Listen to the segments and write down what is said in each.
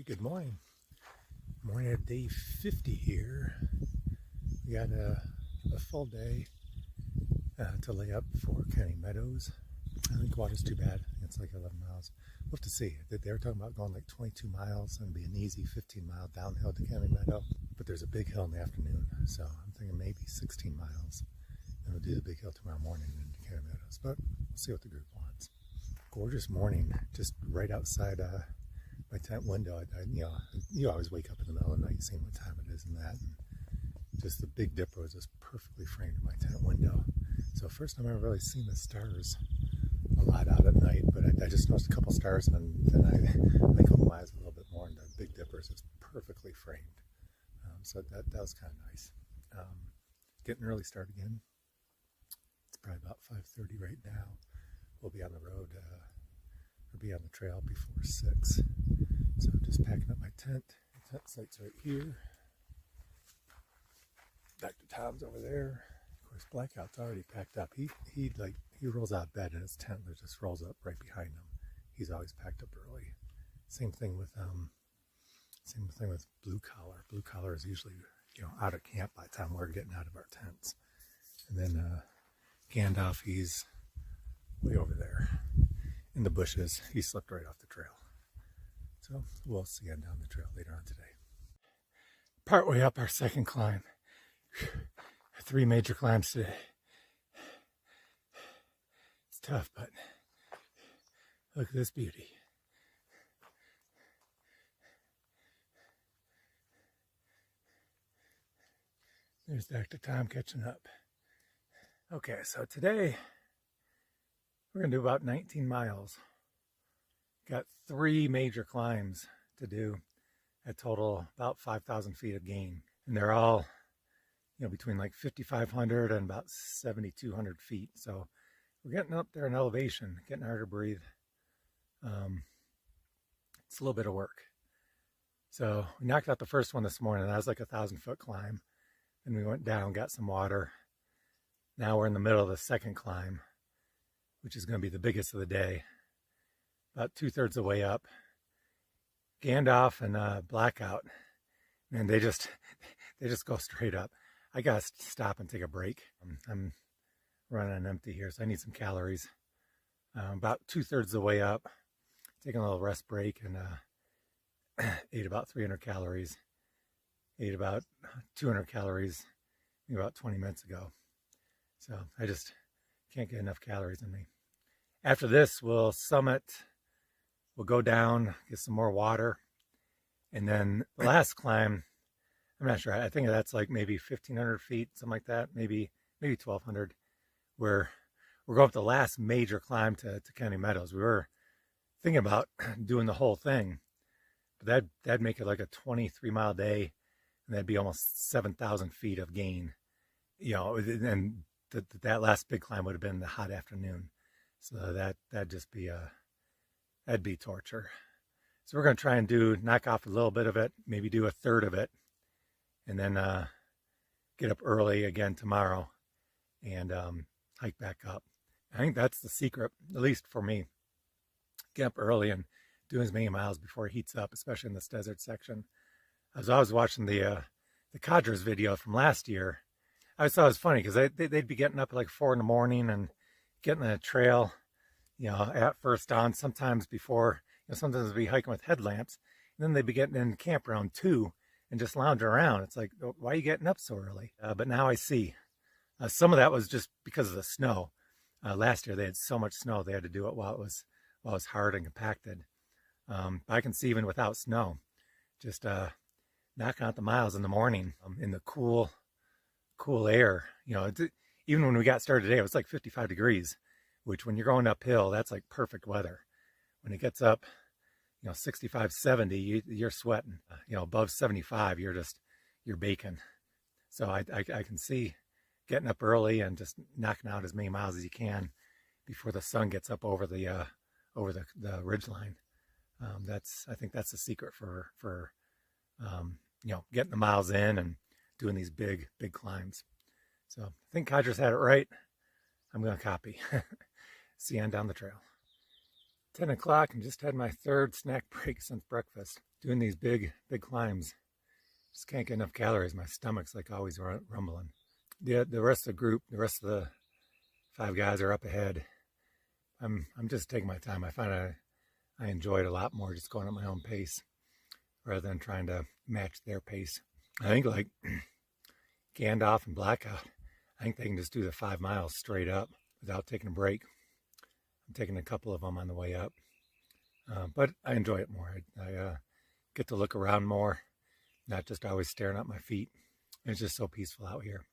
Hey, good morning. Morning of day 50 here. We got a full day to lay up for County Meadows. I think water's too bad. It's like 11 miles. We'll have to see. They were talking about going like 22 miles and it'd be an easy 15-mile downhill to County Meadow. But there's a big hill in the afternoon, so I'm thinking maybe 16 miles. And we'll do the big hill tomorrow morning into County Meadows. But we'll see what the group wants. Gorgeous morning, just right outside my tent window. You always wake up in the middle of the night seeing what time it is and that. And just the Big Dipper was just perfectly framed in my tent window. So first time I've ever really seen the stars a lot out at night, but I just noticed a couple stars, and then I opened my eyes a little bit more, and the Big Dipper is just perfectly framed. So that was kind of nice. Getting an early start again. It's probably about 5:30 right now. We'll be on the road, or be on the trail before 6. So just packing up my tent. The tent site's right here. Dr. Tom's over there. Of course, Blackout's already packed up. He rolls out of bed and his tent just rolls up right behind him. He's always packed up early. Same thing with Blue Collar. Blue Collar is usually out of camp by the time we're getting out of our tents. And then Gandalf, he's way over there in the bushes. He slipped right off the trail. So we'll see him down the trail later on today. Partway up our second climb. 3 major climbs today. It's tough, but look at this beauty. There's Dr. Tom catching up. Okay, so today we're going to do about 19 miles. Got 3 major climbs to do, a total about 5,000 feet of gain. And they're all, between like 5,500 and about 7,200 feet. So we're getting up there in elevation, getting hard to breathe. It's a little bit of work. So we knocked out the first one this morning. That was like a 1,000-foot climb. And we went down, got some water. Now we're in the middle of the second climb, which is going to be the biggest of the day. About 2/3 of the way up. Gandalf and Blackout, man, they just go straight up. I gotta stop and take a break. I'm running on empty here, so I need some calories. About 2/3 of the way up, taking a little rest break, and ate about 300 calories. Ate about 200 calories about 20 minutes ago. So I just can't get enough calories in me. After this, we'll summit. We'll go down, get some more water. And then the last climb, I'm not sure. I think that's like maybe 1,500 feet, something like that. Maybe 1,200. We're going up the last major climb to County Meadows. We were thinking about doing the whole thing. But that'd make it like a 23-mile day. And that'd be almost 7,000 feet of gain. And that last big climb would have been the hot afternoon. So that'd just be that'd be torture. So we're going to try and knock off a little bit of it, maybe do 1/3 of it, and then get up early again tomorrow and hike back up. I think that's the secret, at least for me. Get up early and do as many miles before it heats up, especially in this desert section. As I was watching the Cadres video from last year, I always thought it was funny because they'd be getting up at like 4 in the morning and getting on a trail, at first dawn, sometimes before, sometimes they'd be hiking with headlamps, and then they'd be getting in camp around 2 and just lounging around. It's like, why are you getting up so early? But now I see. Some of that was just because of the snow. Last year they had so much snow they had to do it while it was hard and compacted. But I can see even without snow, just knocking out the miles in the morning in the cool air. Even when we got started today, it was like 55 degrees, which when you're going uphill, that's like perfect weather. When it gets up, 65, 70, you're sweating. Above 75, you're baking. So I can see getting up early and just knocking out as many miles as you can before the sun gets up over the ridgeline. I think that's the secret for getting the miles in and doing these big climbs. So I think Cadres had it right. I'm going to copy. See you on down the trail. 10 o'clock and just had my third snack break since breakfast. Doing these big climbs. Just can't get enough calories. My stomach's like always rumbling. The rest of the group, the rest of the 5 guys are up ahead. I'm just taking my time. I find I enjoy it a lot more just going at my own pace rather than trying to match their pace. I think like Gandalf and Blackout, I think they can just do the 5 miles straight up without taking a break. I'm taking a couple of them on the way up. But I enjoy it more. I get to look around more, not just always staring at my feet. It's just so peaceful out here.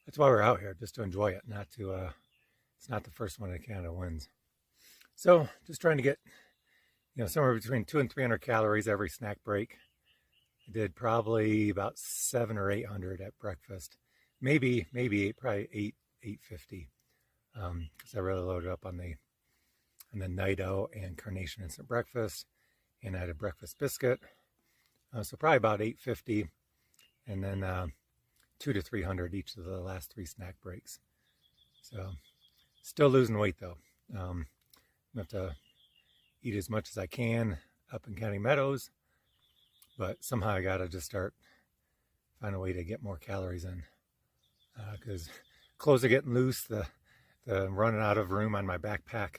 That's why we're out here, just to enjoy it, not to, it's not the first one in Canada wins. So just trying to get, somewhere between 200 and 300 calories every snack break. I did probably about 700 or 800 at breakfast. Maybe probably 850. Because I really loaded up on the Nido and Carnation Instant Breakfast, and I had a breakfast biscuit. So probably about 850, and then 200 to 300 each of the last 3 snack breaks. So still losing weight though. I'm gonna have to eat as much as I can up in County Meadows, but somehow I gotta just find a way to get more calories in, because clothes are getting loose. I'm running out of room on my backpack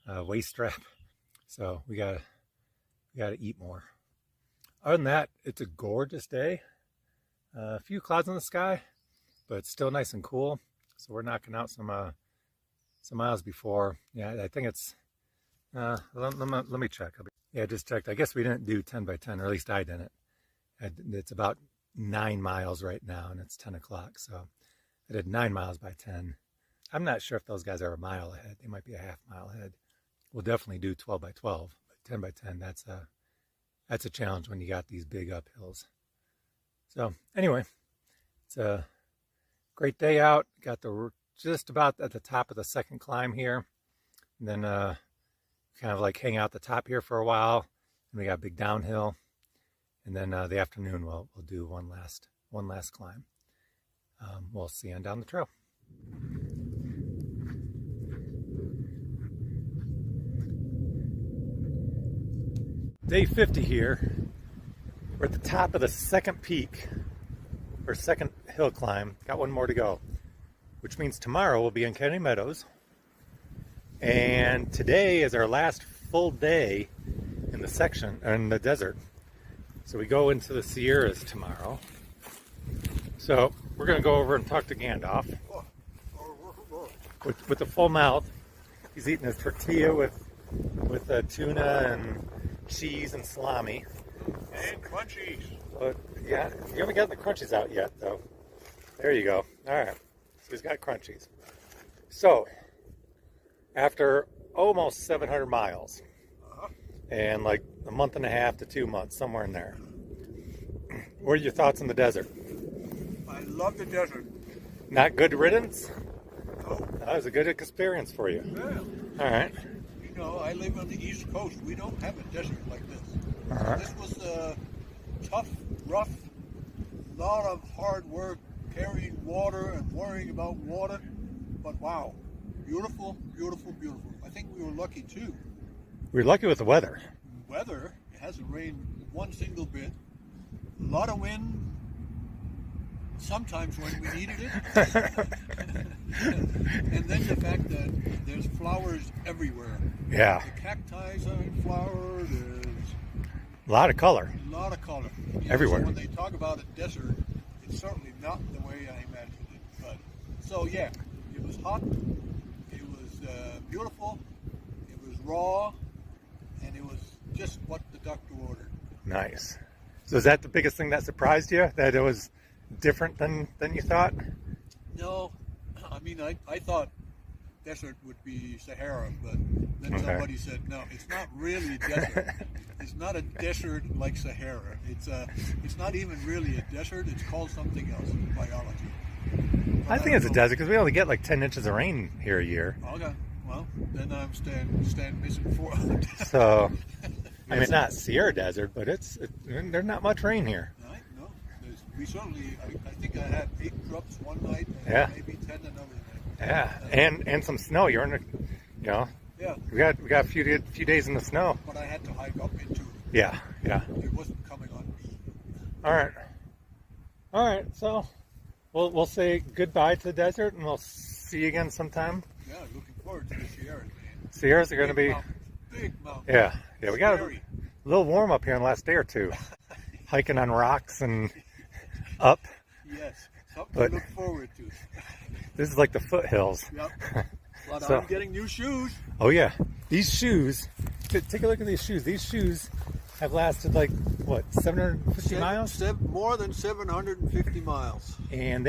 waist strap, so we gotta eat more. Other than that, it's a gorgeous day. A few clouds in the sky, but it's still nice and cool. So we're knocking out some miles before. Yeah, I think it's. Let me check. Yeah, I just checked. I guess we didn't do 10 by 10, or at least I didn't. It's about 9 miles right now, and it's 10 o'clock. So I did 9 miles by 10. I'm not sure if those guys are a mile ahead. They might be a half mile ahead. We'll definitely do 12 by 12, but 10 by 10, that's a challenge when you got these big uphills. So anyway, it's a great day out. Got just about at the top of the second climb here, and then kind of like hang out the top here for a while, and we got a big downhill, and then the afternoon we'll do one last climb. We'll see you on down the trail. Day 50 here. We're at the top of the second peak, or second hill climb. Got one more to go, which means tomorrow we'll be in County Meadows. And today is our last full day in the section, in the desert. So we go into the Sierras tomorrow. So we're going to go over and talk to Gandalf with a full mouth. He's eating his tortilla with tuna and cheese and salami. And crunchies. But yeah, you haven't got the crunchies out yet, though. There you go. All right. So he's got crunchies. So after almost 700 miles, and like a month and a half to 2 months, somewhere in there, what are your thoughts on the desert? I love the desert. Not good riddance? No. That was a good experience for you. Yeah. All right. I live on the East Coast. We don't have a desert like this. All right. This was tough, rough, lot of hard work carrying water and worrying about water. But wow, beautiful, beautiful, beautiful. I think we were lucky too. We were lucky with the weather. Weather, it hasn't rained one single bit. A lot of wind. Sometimes when we needed it. And then the fact that there's flowers everywhere. Yeah. The cacti are in flower, there's A lot of color. a lot of color. Everywhere. So when they talk about a desert, it's certainly not the way I imagined it. But so yeah, it was hot, it was beautiful, it was raw, and it was just what the doctor ordered. Nice. So is that the biggest thing that surprised you? That it was different than you thought? No, I mean, I thought desert would be Sahara, but then somebody said, no, it's not really a desert. It's not a desert like Sahara. It's not even really a desert. It's called something else in biology. I think it's a desert because we only get like 10 inches of rain here a year. Okay, well, then I'm stand misinformed. So, I mean, it's not Sierra Desert, but there's not much rain here. No, we certainly, I think I had 8 drops one night and maybe 10 another night. Yeah, and some snow. You're in a, Yeah. We got a few days in the snow. But I had to hike up into it. Yeah. It wasn't coming on me. All right. So we'll say goodbye to the desert, and we'll see you again sometime. Yeah, looking forward to the Sierras, man. Sierras are going to be big mountains. Yeah. We got a Scary. little warm up here in the last day or two, hiking on rocks and up. Yes, something But- to look forward to. This is like the foothills. Yep. But So- I'm getting new shoes. Oh yeah, these shoes. Take a look at these shoes. These shoes have lasted like what 750 miles, More than 750 miles. and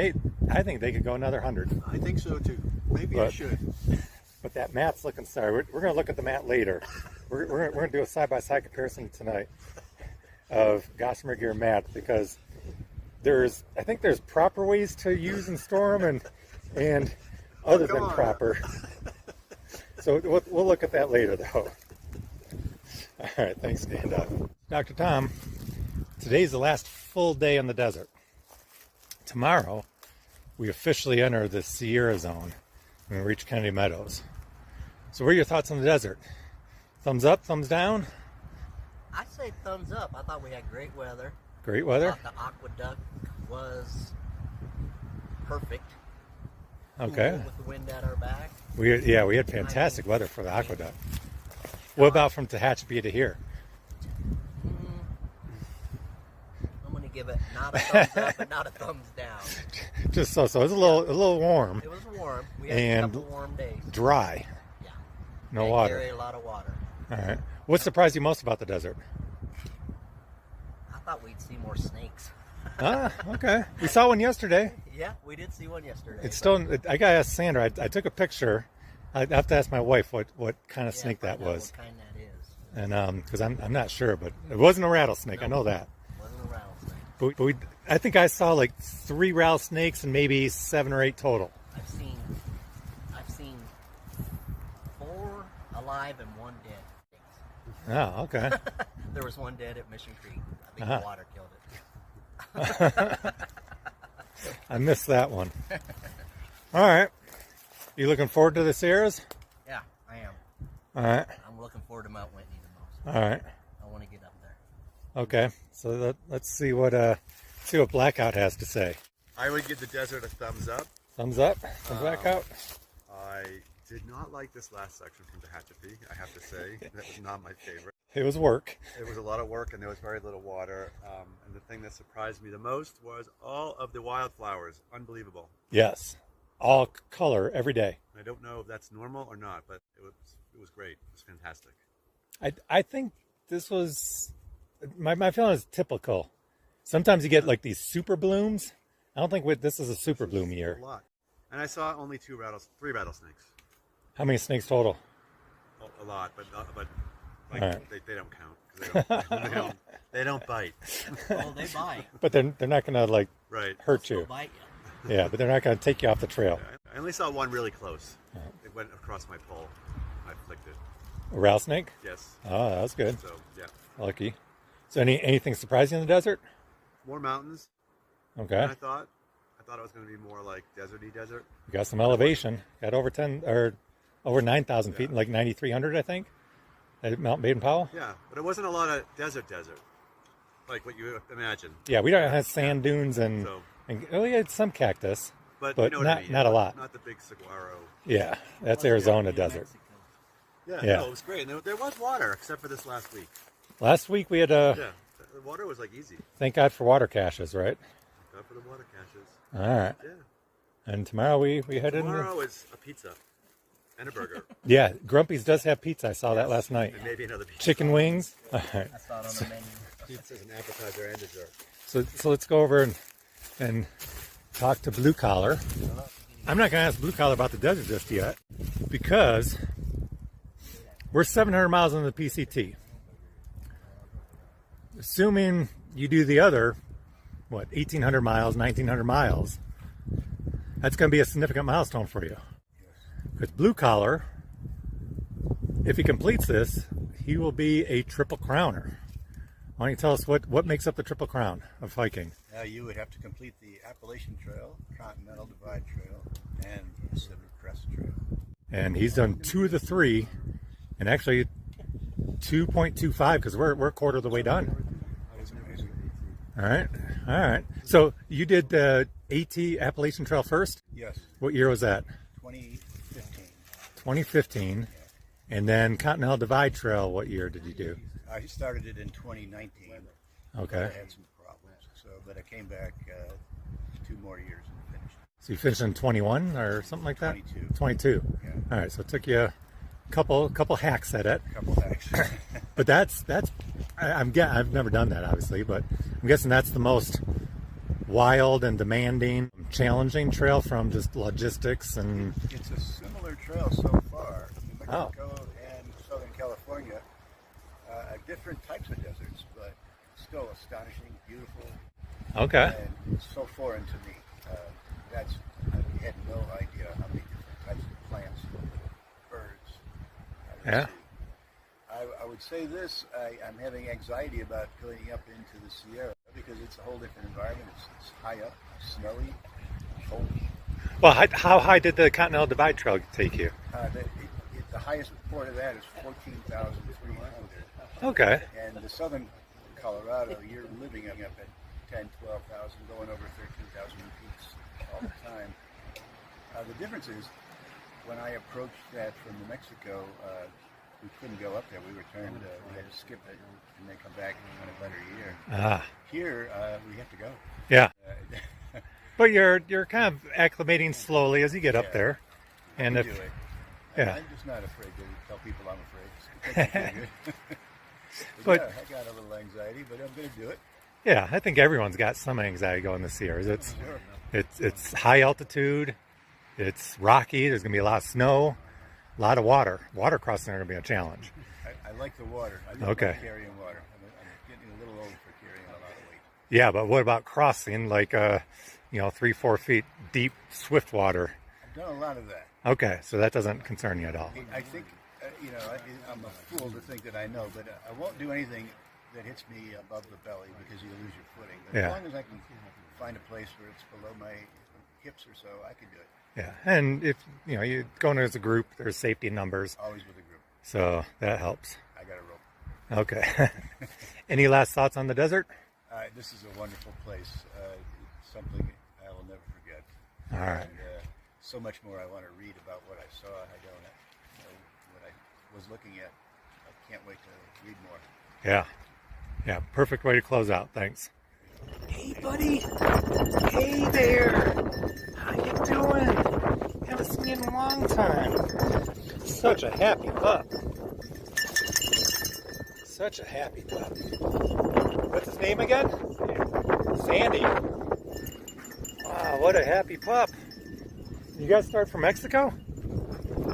I think they could go another 100. I think so too. Maybe I But- should. But that mat's looking sorry. We're gonna look at the mat later. We're gonna do a side-by-side comparison tonight of Gossamer Gear mat, because I think there's proper ways to use and store them and other come than on. proper. So we'll look at that later though. All right, thanks, stand up. Dr. Tom, today's the last full day in the desert. Tomorrow, we officially enter the Sierra zone when we reach Kennedy Meadows. So what are your thoughts on the desert? Thumbs up, thumbs down? I say thumbs up. I thought we had great weather. Great I weather? thought the aqueduct was perfect. Okay. Cool with the wind at our back. We had fantastic weather for the aqueduct. What about from Tehachapi to here? I'm going to give it not a thumbs up, but not a thumbs down. Just so it was a little warm, It was warm. We had And a couple warm days. dry, Yeah. no And water. carried a lot of water. All right. What surprised you most about the desert? I thought we'd see more snakes. Okay. We saw one yesterday. Yeah, we did see one yesterday. It's still. I gotta ask Sandra. I took a picture. I have to ask my wife what kind of snake that find out was, What kind that is. and because I'm not sure, but it wasn't a rattlesnake. I know that. Wasn't a rattlesnake. But I think I saw like 3 rattlesnakes and maybe 7 or 8 total. I've seen 4 alive and 1 dead. Oh, okay. There was 1 dead at Mission Creek. I think Uh-huh. the water killed it. I missed that one. All right. You looking forward to the Sierras? Yeah, I am. All right. I'm looking forward to Mount Whitney the most. All right. I want to get up there. Okay. So let's see what Blackout has to say. I would give the desert a thumbs up. Thumbs up from Blackout. I did not like this last section from Tehachapi, I have to say. That was not my favorite. It was work. It was a lot of work and there was very little water. And the thing that surprised me the most was all of the wildflowers. Unbelievable. Yes. All color every day. I don't know if that's normal or not, but it was great. It was fantastic. I think this was my feeling is typical. Sometimes you get like these super blooms. I don't think this is a super bloom year. A lot. And I saw only 3 rattlesnakes. How many snakes total? A lot, but like, All right. they don't count. 'Cause they don't bite. Oh, they bite. But they're not gonna like Right. hurt They'll you. bite you. Yeah, but they're not gonna take you off the trail. I only saw one really close. It went across my pole. I flicked it. A rattlesnake? Yes. Oh, that was good. So yeah, Lucky. So anything surprising in the desert? more mountains Okay. than I thought. I thought it was going to be more like deserty desert. You got some elevation. Got over 9,000 feet, like 9,300, I think, at Mount Baden-Powell. Yeah, but it wasn't a lot of desert, like what you imagine. Yeah, we don't have sand dunes and So, we had some cactus, but but you know what not I mean. not a lot. Not the big saguaro. Yeah, that's Wasn't Arizona in desert. Mexico. Yeah, Yeah. no, it was great. And there was water, except for this last week. Last week we had Yeah, the water was like easy. thank God for water caches, right? Except for the water caches. All right. Yeah. And tomorrow we head in. Tomorrow is a pizza and a burger Yeah, Grumpy's does have pizza. I saw that last night. and maybe another pizza. Chicken wings. All right. I saw it on the menu. Pizza is an appetizer and dessert. So let's go over and talk to Blue Collar. I'm not going to ask Blue Collar about the desert just yet because we're 700 miles into the PCT. Assuming you do the other, 1,800 miles, 1,900 miles, that's going to be a significant milestone for you. Because Blue Collar, if he completes this, he will be a triple crowner. Why don't you tell us what makes up the triple crown of hiking? You would have to complete the Appalachian Trail, Continental Divide Trail, and Pacific Crest Trail. And he's done 2 of the 3, And actually 2.25 because we're a quarter of the way done. All right. All right. So you did the AT Appalachian Trail first? Yes, What year was that? 2015. 2015. And then Continental Divide Trail, what year did you do? I started it in 2019. Okay. I had some problems, but I came back 2 more years and finished. So you finished in 21 or something like that? 22. 22. Yeah. All right. So it took you a couple hacks at it. A couple hacks. But I've never done that, obviously, but I'm guessing that's the most wild and demanding, challenging trail from just logistics and. It's a similar trail so far. New Oh. Mexico and Southern California, different types of deserts, but still astonishing, beautiful, Okay. and so foreign to me. I had no idea how many different types of plants, birds. I would Yeah. see. I would say this, I'm having anxiety about going up into the Sierra because it's a whole different environment. It's high up, snowy, cold. Well, how high did the Continental Divide Trail take you? The highest point of that is 14,300. Okay. And the southern Colorado, you're living up at 10, 12,000, going over 13,000 peaks all the time. The difference is, when I approached that from New Mexico, we couldn't go up there. We returned. We had to skip it and then come back in a better year. Ah. Here, we have to go. Yeah. Uh, But you're kind of acclimating slowly as you get up Yeah. there, and we if do it. yeah. I'm just not afraid to tell people I'm afraid. But- yeah, I got a little anxiety, but I'm going to do it. yeah, I think everyone's got some anxiety going the Sierras. Sure. It's high altitude, it's rocky. There's gonna be a lot of snow, a lot of water. Water crossing are gonna be a challenge. I like the water. I don't Okay. like carrying water. I'm getting a little old for carrying a lot of weight. Yeah, but what about crossing like 3-4 feet deep swift water? I've done a lot of that. Okay, so that doesn't concern you at all. I think, I'm a fool to think that I know, but I won't do anything that hits me above the belly because you lose your footing. But Yeah. as long as I can find a place where it's below my hips or so, I can do it. Yeah, and if you going as a group, there's safety in numbers, Always with a group. so that helps. I got a rope. Okay. Any last thoughts on the desert? This is a wonderful place. It's something I will never forget. All right. And so much more I want to read about what I saw. I don't know what I was looking at. I can't wait to read more. Yeah. Yeah, perfect way to close out. Thanks. Hey, buddy. Hey there. How you doing? Haven't seen you in a long time. Such a happy pup. Such a happy pup. What's his name again? Sandy. Wow, what a happy pup. You guys start from Mexico? We've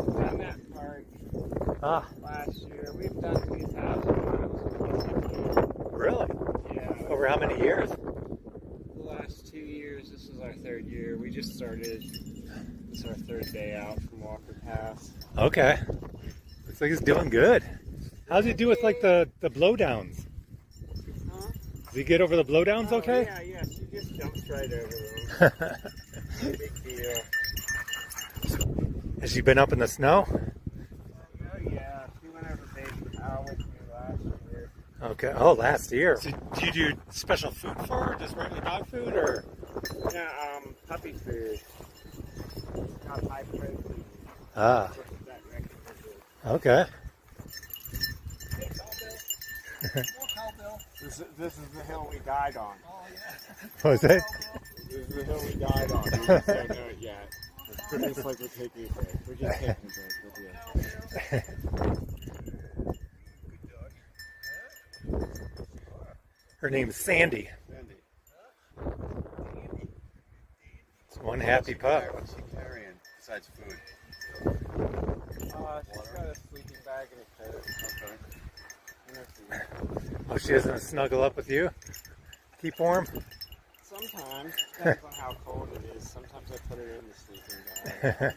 done that part last year. We've done 2,000 miles. Really? Yeah. Over how many years? The last 2 years, this is our 3rd year. We just started. It's our 3rd day out from Walker Pass. Okay. Looks like he's doing good. How's he do with like the blowdowns? Huh? Does he get over the blowdowns okay? Yeah, she just jumps right over them. No big deal. Has she been up in the snow? Oh, yeah. She went over Base Cow with me last year. Okay. Oh, last year. So do you do special food for her? Just regular dog food or? Yeah, puppy food. Got high protein. Ah, That recommended. okay. This is the hill we died on. What was that? This is the hill we died on. We just don't know it yet. It's like we're taking a break. We're just taking a break. We'll be okay. Her name's Sandy. It's one happy pup. What's he carrying besides food? She's got a sleeping bag and a coat. Okay. And a food. Oh, she doesn't snuggle up with you? Keep warm? Sometimes. Depends on how cold it is. Sometimes I put her in the sleeping bag.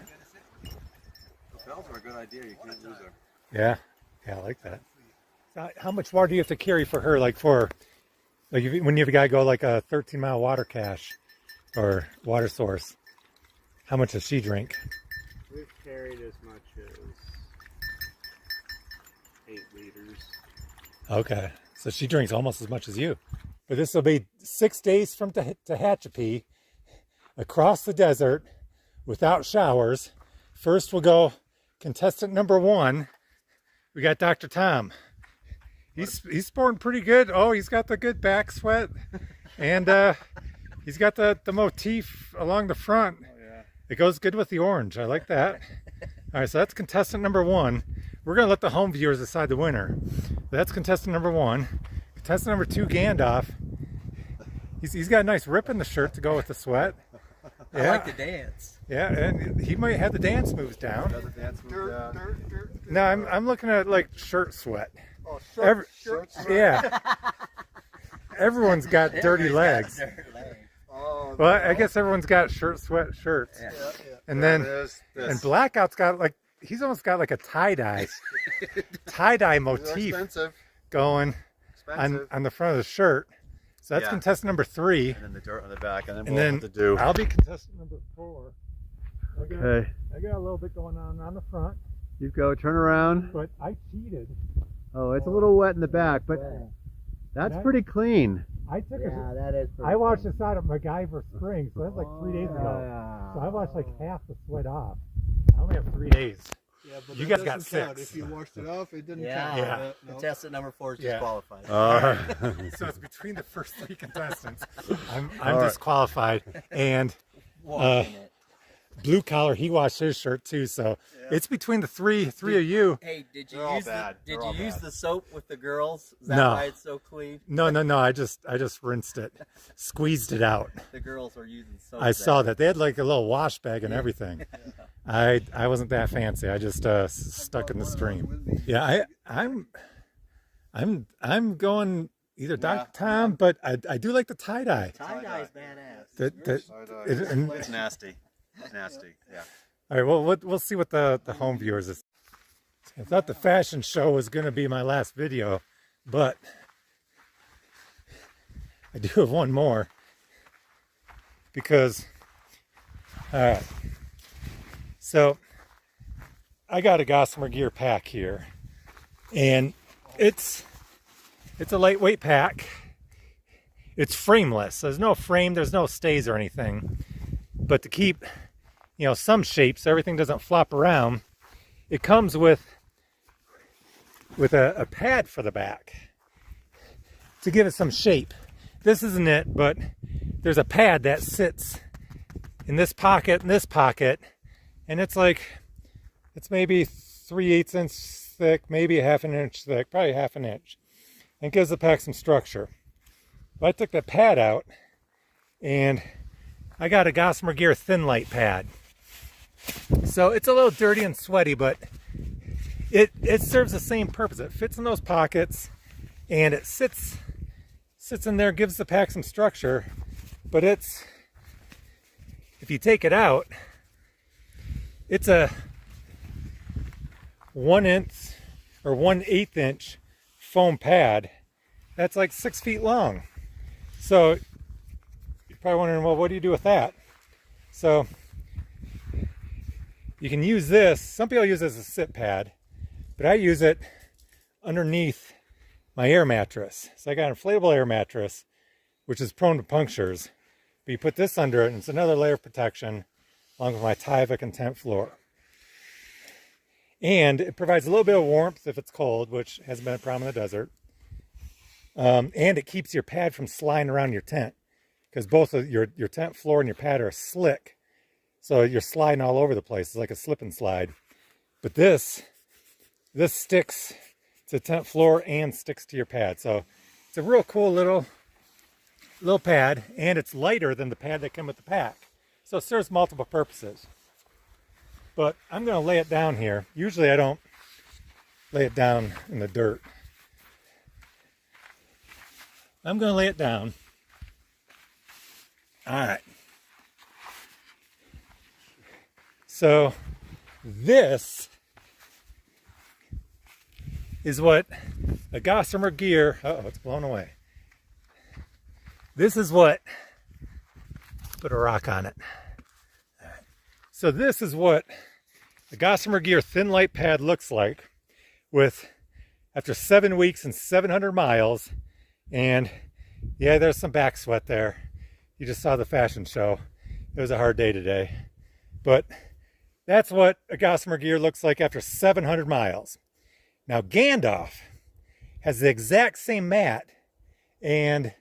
Bells are a good idea. You can't lose her. Yeah. Yeah, I like that. So how much water do you have to carry for her? Like when you have a guy go like a 13-mile water cache or water source, how much does she drink? We've carried as much as Okay, so she drinks almost as much as you. But this will be 6 days from Tehachapi, across the desert, without showers. First we'll go contestant number 1. We got Dr. Tom. He's sporting pretty good. Oh, he's got the good back sweat. And he's got the motif along the front. Oh, yeah. It goes good with the orange. I like that. All right, so that's contestant number 1. We're going to let the home viewers decide the winner. That's contestant number 1. Contestant number 2, Gandalf. He's got a nice rip in the shirt to go with the sweat. Yeah. I like to dance. Yeah, and he might have the dance moves down. Does it dance move? No, I'm looking at like shirt sweat. Oh, Shirt sweat. Yeah. Everyone's got dirty legs. Oh, Well, I guess everyone's got shirt sweat shirts. Yeah. And then This. and Blackout's got like he's almost got like a tie-dye motif Expensive. going on the front of the shirt. So that's Yeah. contestant number 3. And then the dirt on the back, and then And we'll then have to do. I'll be contestant number 4. Okay. I got a little bit going on the front, You go. Turn around. but I cheated. Oh, it's a little wet in the back, but that's Yeah. pretty clean. I took Yeah, a, that is. I watched this out at MacGyver Springs, so that's like 3 days ago. So I watched like half the sweat off. I only have 3 days. Yeah, but You that guys got doesn't count. 6. If you washed it off, it didn't Yeah. count. Yeah. No. Contestant number 4 is Yeah. disqualified. So it's between the first 3 contestants. I'm All right. disqualified. And Washing it. Blue Collar, he washed his shirt too. So it's between the three of you. Hey, did you They're all use bad. did They're you all use bad. the soap with the girls? Is that No. why it's so clean? No. I just rinsed it, squeezed it out. The girls are using soap. I saw that they had like a little wash bag and everything. I wasn't that fancy. I just stuck in the stream. Yeah, I'm going either Dr. Tom, but I do like the tie dye. Tie-dye's badass. It's nasty. It's nasty. Yeah. All right, well, we'll see what the home viewers is. I thought the fashion show was going to be my last video, but I do have one more because, all right, so I got a Gossamer Gear pack here, and it's a lightweight pack. It's frameless. There's no frame, there's no stays or anything, but to keep some shape so everything doesn't flop around, it comes with a pad for the back to give it some shape. This isn't it, but there's a pad that sits in this pocket and this pocket, and it's maybe 3/8 inch thick, maybe 1/2 inch thick, probably 1/2 inch, and gives the pack some structure. But I took that pad out and I got a Gossamer Gear Thin Light pad. So it's a little dirty and sweaty, but it serves the same purpose. It fits in those pockets and it sits in there, gives the pack some structure, but if you take it out, it's a 1" or 1/8 inch foam pad that's like 6 feet long. So you're probably wondering, well, what do you do with that? So you can use this. Some people use it as a sit pad, but I use it underneath my air mattress. So I got an inflatable air mattress, which is prone to punctures. But you put this under it, and it's another layer of protection, along with my Tyvek and tent floor. And it provides a little bit of warmth if it's cold, which hasn't been a problem in the desert. And it keeps your pad from sliding around your tent, because both of your tent floor and your pad are slick. So you're sliding all over the place. It's like a slip and slide. But this sticks to the tent floor and sticks to your pad. So it's a real cool little pad, and it's lighter than the pad that came with the pack. So it serves multiple purposes. But I'm going to lay it down here. Usually I don't lay it down in the dirt. I'm going to lay it down. All right. So this is what a Gossamer Gear, it's blown away. This is what, put a rock on it. All right. So this is what a Gossamer Gear Thin Light pad looks like, with after 7 weeks and 700 miles. And yeah, there's some back sweat there. You just saw the fashion show. It was a hard day today. But that's what a Gossamer gear looks like after 700 miles. Now Gandalf has the exact same mat, and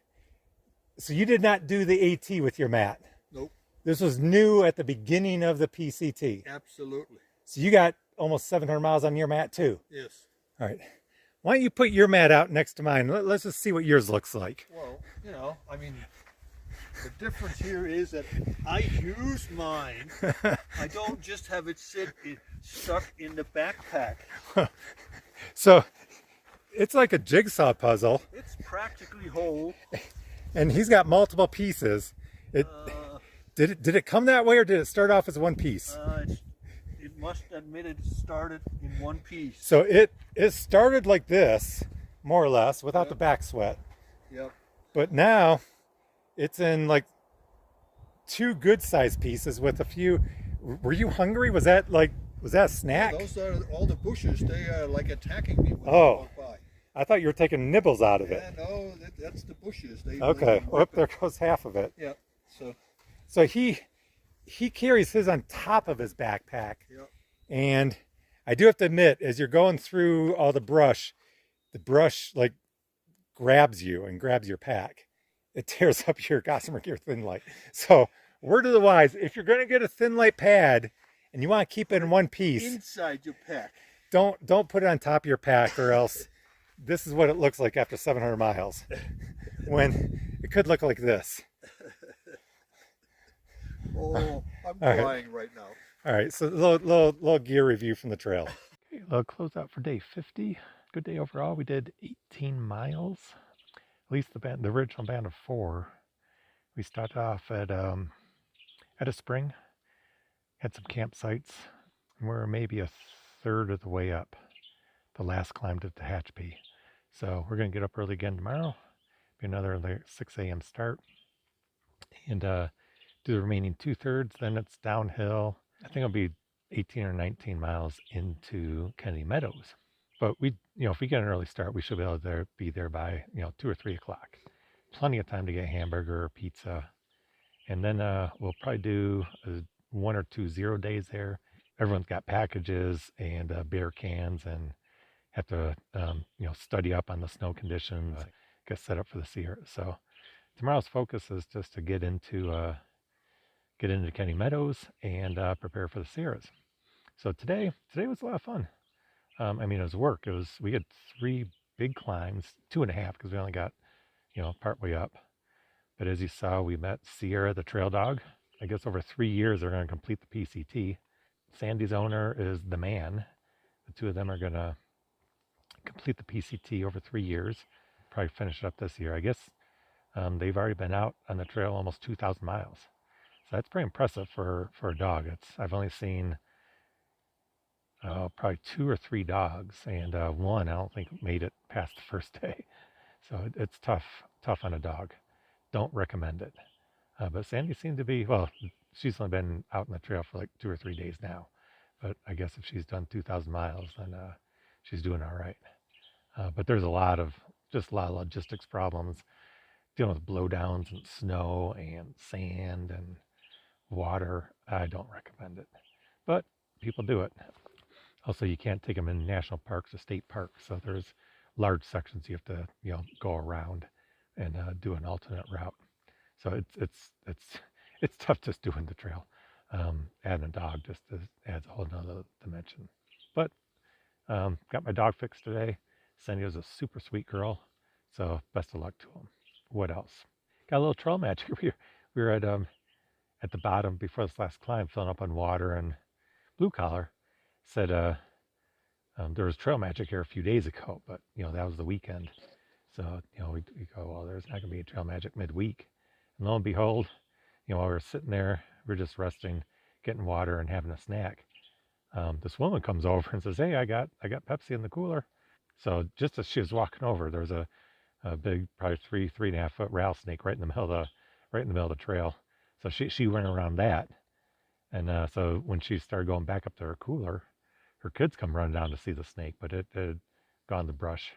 so you did not do the AT with your mat. Nope. This was new at the beginning of the PCT. Absolutely. So you got almost 700 miles on your mat too. Yes. All right. Why don't you put your mat out next to mine? Let's just see what yours looks like. Well, you know, I mean, the difference here is that I use mine. I don't just have it stuck in the backpack. So it's like a jigsaw puzzle. It's practically whole. And he's got multiple pieces. Did it come that way, or did it start off as one piece? It must admit it started in one piece. So it started like this, more or less, without the back sweat. Yep. But now it's in like 2 good sized pieces with a few. Were you hungry? Was that a snack? Those are all the bushes. They are like attacking me when I Oh. walk by. I thought you were taking nibbles out of it. Yeah, no, that's the bushes. Okay. Well, there goes half of it. Yeah. So he carries his on top of his backpack. Yep. And I do have to admit, as you're going through all the brush like grabs you and grabs your pack. It tears up your Gossamer Gear Thin Light. So word of the wise, if you're going to get a Thin Light pad and you want to keep it in one piece, Inside your pack. don't put it on top of your pack, or else this is what it looks like after 700 miles. When it could look like this. Oh, I'm All right. crying right now. All right, so little gear review from the trail. Okay, a little closeout for day 50. Good day overall. We did 18 miles. At least the original band of 4. We started off at a spring, had some campsites, and we're maybe a third of the way up. The last climb to Tehachapi. So we're gonna get up early again tomorrow. Be another 6 a.m. start, and do the remaining 2/3. Then it's downhill. I think it'll be 18 or 19 miles into Kennedy Meadows. But if we get an early start, we should be able to be there by 2 or 3 o'clock. Plenty of time to get hamburger or pizza, and then we'll probably do 1 or 2 0 days there. Everyone's got packages and beer cans, and have to study up on the snow conditions, get set up for the Sierra. So tomorrow's focus is just to get into Kennedy Meadows and prepare for the Sierras. So today was a lot of fun. It was work. We had 3 big climbs, 2.5 because we only got part way up. But as you saw, we met Sierra, the trail dog. I guess over 3 years they're going to complete the PCT. Sandy's owner is the man. The 2 of them are going to complete the PCT over 3 years. Probably finish it up this year. I guess they've already been out on the trail almost 2,000 miles. So that's pretty impressive for a dog. I've only seen probably 2 or 3 dogs, and one I don't think made it past the first day. So it's tough on a dog. Don't recommend it. But Sandy seemed to be, well, she's only been out on the trail for like 2 or 3 days now. But I guess if she's done 2,000 miles, then she's doing all right. But there's a lot of logistics problems, dealing with blowdowns and snow and sand and water. I don't recommend it, but people do it. Also, you can't take them in national parks or state parks, so there's large sections you have to go around and do an alternate route. So it's tough just doing the trail. Adding a dog just adds a whole nother dimension. But got my dog fixed today. Sandy was a super sweet girl, so best of luck to him. What else? Got a little trail magic. We were at the bottom before this last climb, filling up on water, and Blue Collar said there was trail magic here a few days ago, but that was the weekend. So we go, well, there's not gonna be a trail magic midweek. And lo and behold, while we were sitting there, we were just resting, getting water and having a snack. This woman comes over and says, "Hey, I got Pepsi in the cooler." So just as she was walking over, there was a big, probably 3.5 foot rattlesnake right in the middle of the trail. So she went around that, and so when she started going back up to her cooler, her kids come running down to see the snake, but it gone in the brush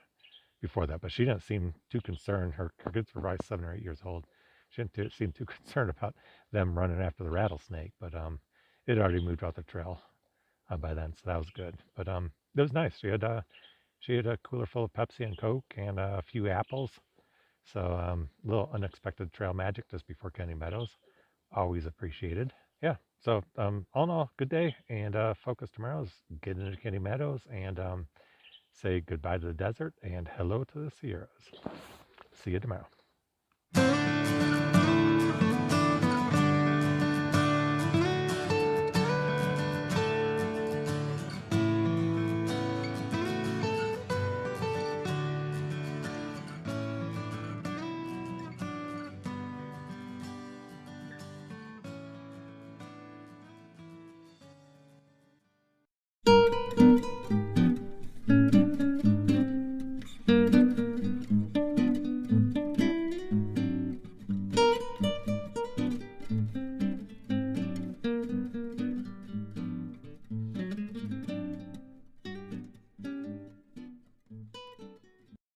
before that, but she didn't seem too concerned. Her kids were probably 7 or 8 years old. She didn't seem too concerned about them running after the rattlesnake, but it had already moved off the trail by then, so that was good. But it was nice. She had a cooler full of Pepsi and Coke and a few apples. So a little unexpected trail magic just before Kenny Meadows. Always appreciated. Yeah. So all in all, good day. And focus tomorrow is get into Kenny Meadows and say goodbye to the desert and hello to the Sierras. See you tomorrow.